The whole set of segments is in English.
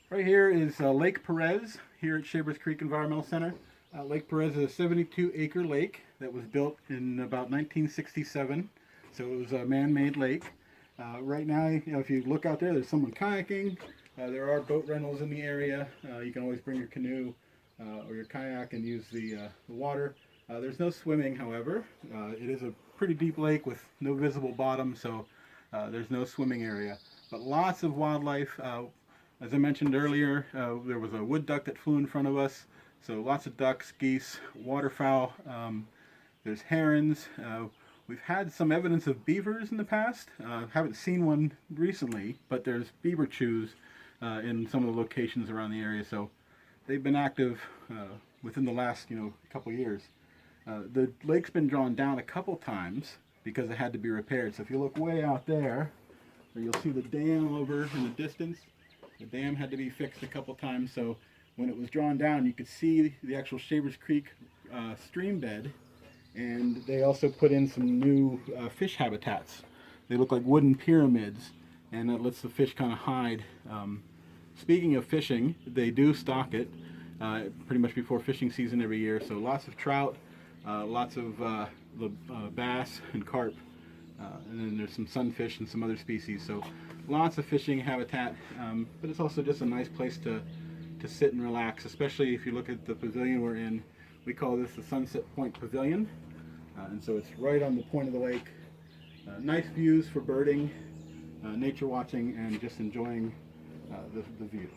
Right here is Lake Perez here at Shavers Creek Environmental Center. Lake Perez is a 72-acre lake that was built in about 1967, so it was a man-made lake. Right now, if you look out there, there's someone kayaking. There are boat rentals in the area. You can always bring your canoe or your kayak and use the water. There's no swimming, however. It is a pretty deep lake with no visible bottom, so there's no swimming area. But lots of wildlife. As I mentioned earlier, there was a wood duck that flew in front of us. So lots of ducks, geese, waterfowl. There's herons. We've had some evidence of beavers in the past. Haven't seen one recently, but there's beaver chews in some of the locations around the area. So they've been active within the last couple years. The lake's been drawn down a couple times because it had to be repaired. So if you look way out there, you'll see the dam over in the distance. The dam had to be fixed a couple times, so when it was drawn down, you could see the actual Shavers Creek stream bed, and they also put in some new fish habitats. They look like wooden pyramids, and that lets the fish kind of hide. Speaking of fishing, they do stock it pretty much before fishing season every year, so lots of trout, lots of bass and carp, and then there's some sunfish and some other species. So lots of fishing habitat, but it's also just a nice place to sit and relax, especially if you look at the pavilion we're in. We call this the Sunset Point Pavilion, and so it's right on the point of the lake. Nice views for birding, nature watching, and just enjoying the view.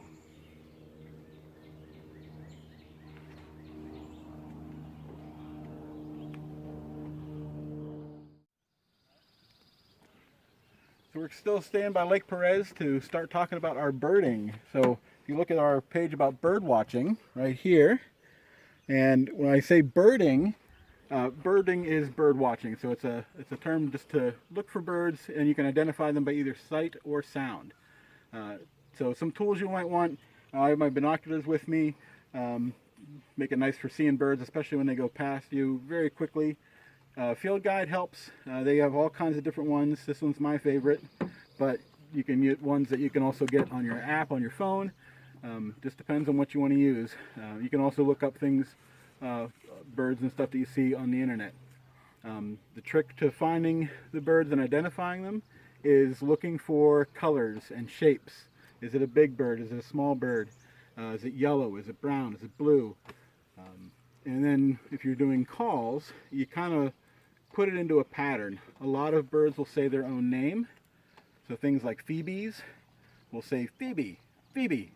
So we're still staying by Lake Perez to start talking about our birding. So if you look at our page about bird watching right here, and when I say birding, birding is bird watching. So it's a term just to look for birds, and you can identify them by either sight or sound. So some tools you might want. I have my binoculars with me. Make it nice for seeing birds, especially when they go past you very quickly. Field guide helps. They have all kinds of different ones. This one's my favorite, but you can get ones that you can also get on your app on your phone. Just depends on what you want to use. You can also look up things, birds and stuff that you see on the internet. The trick to finding the birds and identifying them is looking for colors and shapes. Is it a big bird? Is it a small bird? Is it yellow? Is it brown? Is it blue? And then if you're doing calls, you kind of put it into a pattern. A lot of birds will say their own name. So things like Phoebes will say Phoebe, Phoebe.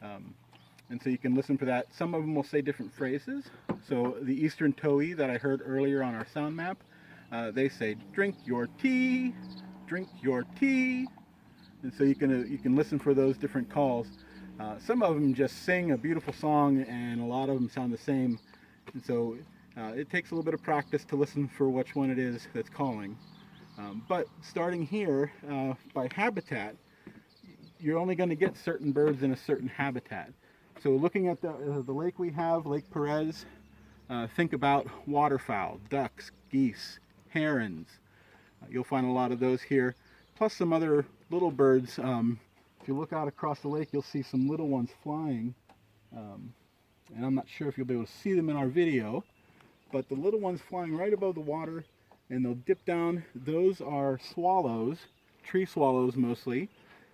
And so you can listen for that. Some of them will say different phrases. So the eastern towhee that I heard earlier on our sound map, they say, drink your tea, drink your tea. And so you can listen for those different calls. Some of them just sing a beautiful song, and a lot of them sound the same. And so it takes a little bit of practice to listen for which one it is that's calling. But starting here by habitat, you're only going to get certain birds in a certain habitat. So looking at the lake we have, Lake Perez, think about waterfowl, ducks, geese, herons. You'll find a lot of those here, plus some other little birds. If you look out across the lake, you'll see some little ones flying. And I'm not sure if you'll be able to see them in our video, but the little ones flying right above the water, and they'll dip down. Those are swallows, tree swallows mostly,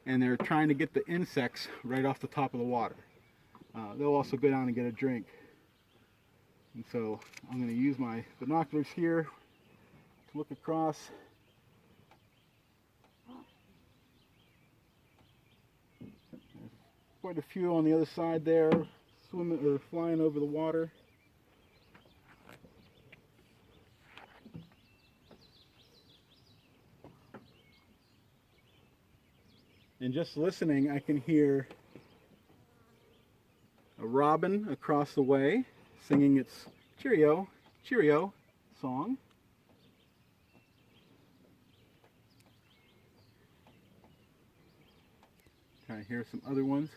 and they're trying to get the insects right off the top of the water. They'll also go down and get a drink. And so I'm going to use my binoculars here to look across. Quite a few on the other side there, swimming or flying over the water. And just listening, I can hear a robin across the way singing its cheerio, cheerio song. Trying to hear some other ones.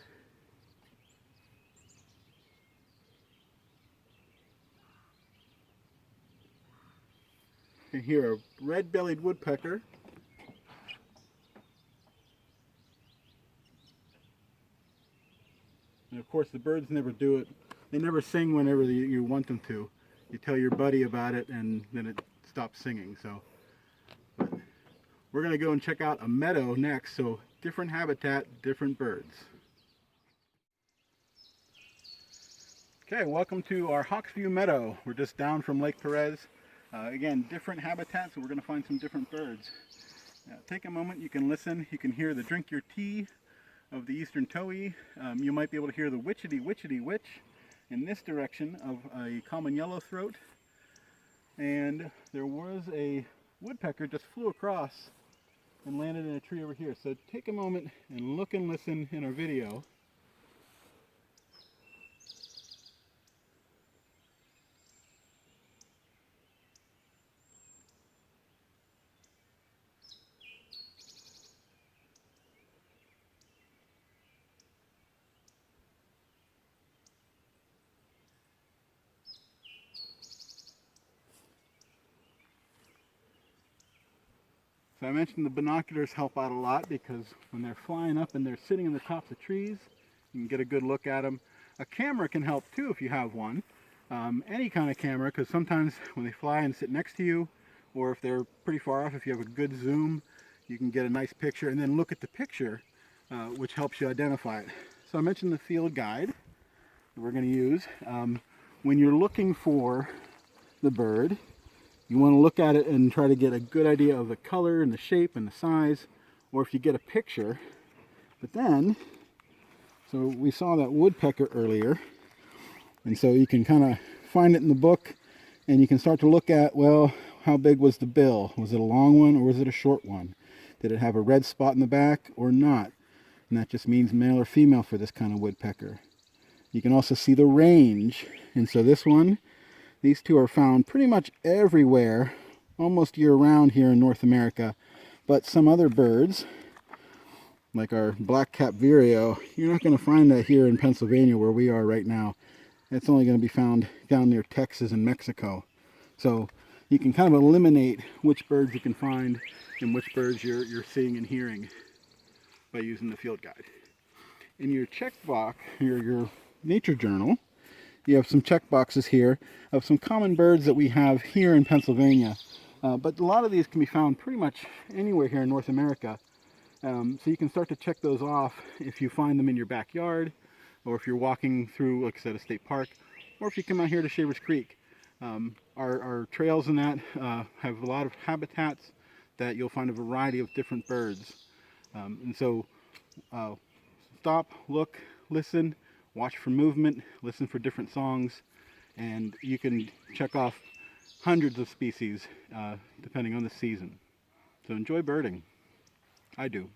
You can hear a red-bellied woodpecker. And of course the birds never do it. They never sing whenever you want them to. You tell your buddy about it and then it stops singing. So but we're going to go and check out a meadow next. So different habitat, different birds. Okay, welcome to our Hawksview Meadow. We're just down from Lake Perez. Again, different habitats, so we're going to find some different birds. Take a moment, you can listen. You can hear the drink your tea of the eastern towhee. You might be able to hear the witchety witchety witch in this direction of a common yellowthroat. And there was a woodpecker just flew across and landed in a tree over here. So take a moment and look and listen in our video. So I mentioned the binoculars help out a lot because when they're flying up and they're sitting in the tops of trees, you can get a good look at them. A camera can help too if you have one. Any kind of camera, because sometimes when they fly and sit next to you, or if they're pretty far off, if you have a good zoom, you can get a nice picture and then look at the picture, which helps you identify it. So I mentioned the field guide that we're going to use. When you're looking for the bird, you want to look at it and try to get a good idea of the color and the shape and the size, or if you get a picture. But then, so we saw that woodpecker earlier, and so you can kind of find it in the book and you can start to look at, well, how big was the bill? Was it a long one or was it a short one? Did it have a red spot in the back or not? And that just means male or female for this kind of woodpecker. You can also see the range, and so this one, these two are found pretty much everywhere, almost year-round here in North America. But some other birds, like our black-capped vireo, you're not going to find that here in Pennsylvania where we are right now. It's only going to be found down near Texas and Mexico. So you can kind of eliminate which birds you can find and which birds you're seeing and hearing by using the field guide. In your check box, your nature journal, you have some check boxes here of some common birds that we have here in Pennsylvania. But a lot of these can be found pretty much anywhere here in North America. So you can start to check those off if you find them in your backyard, or if you're walking through, like I said, a state park, or if you come out here to Shavers Creek. Our trails and that have a lot of habitats that you'll find a variety of different birds. And so stop, look, listen, watch for movement, listen for different songs, and you can check off hundreds of species depending on the season. So enjoy birding. I do.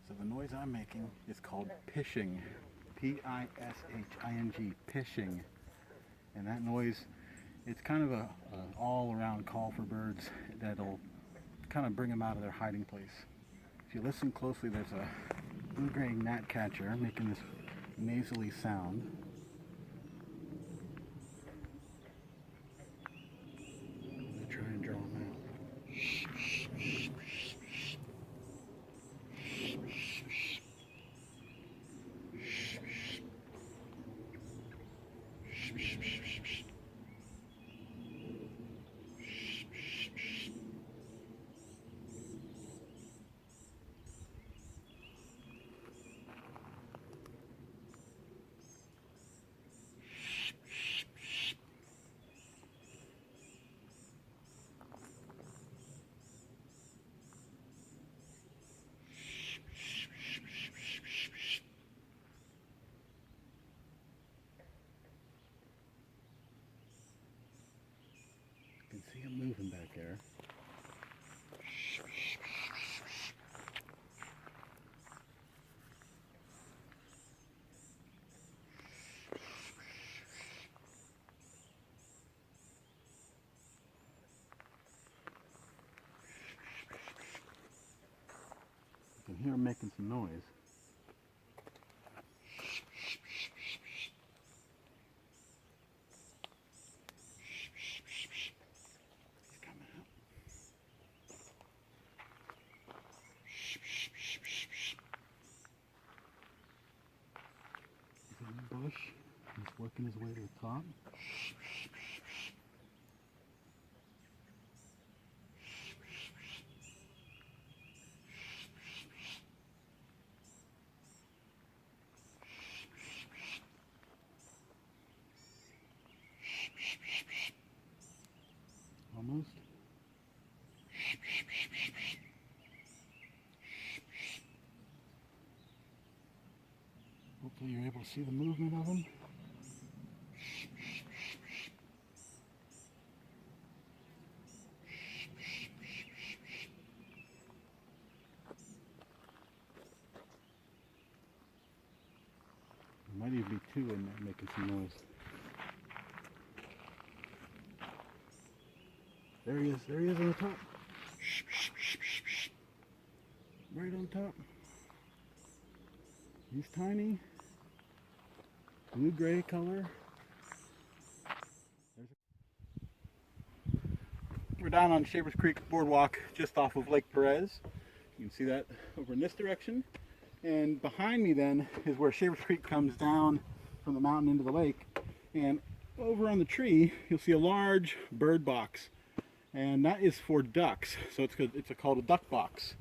So the noise I'm making is called pishing. P-I-S-H-I-N-G, pishing. And that noise, it's kind of an all-around call for birds that'll kind of bring them out of their hiding place. If you listen closely, there's a blue-graying gnatcatcher making this nasally sound. I'm going to try and draw him out. You can see him moving back there. hear them making some noise. He's coming out. He's in the bush. He's working his way to the top. Almost. Hopefully you're able to see the movement of them. There might even be two in there making some noise. There he is on the top. Right on top. He's tiny. Blue-gray color. We're down on Shavers Creek Boardwalk just off of Lake Perez. You can see that over in this direction. And behind me then is where Shavers Creek comes down from the mountain into the lake. And over on the tree, you'll see a large bird box. And that is for ducks. So it's called a duck box.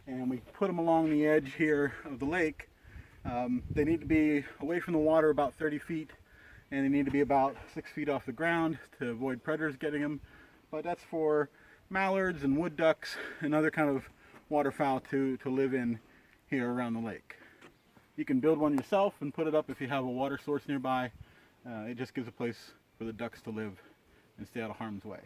And we put them along the edge here of the lake. They need to be away from the water about 30 feet. And they need to be about 6 feet off the ground to avoid predators getting them. But that's for mallards and wood ducks and other kind of waterfowl to live in here around the lake. You can build one yourself and put it up if you have a water source nearby. It just gives a place for the ducks to live and stay out of harm's way.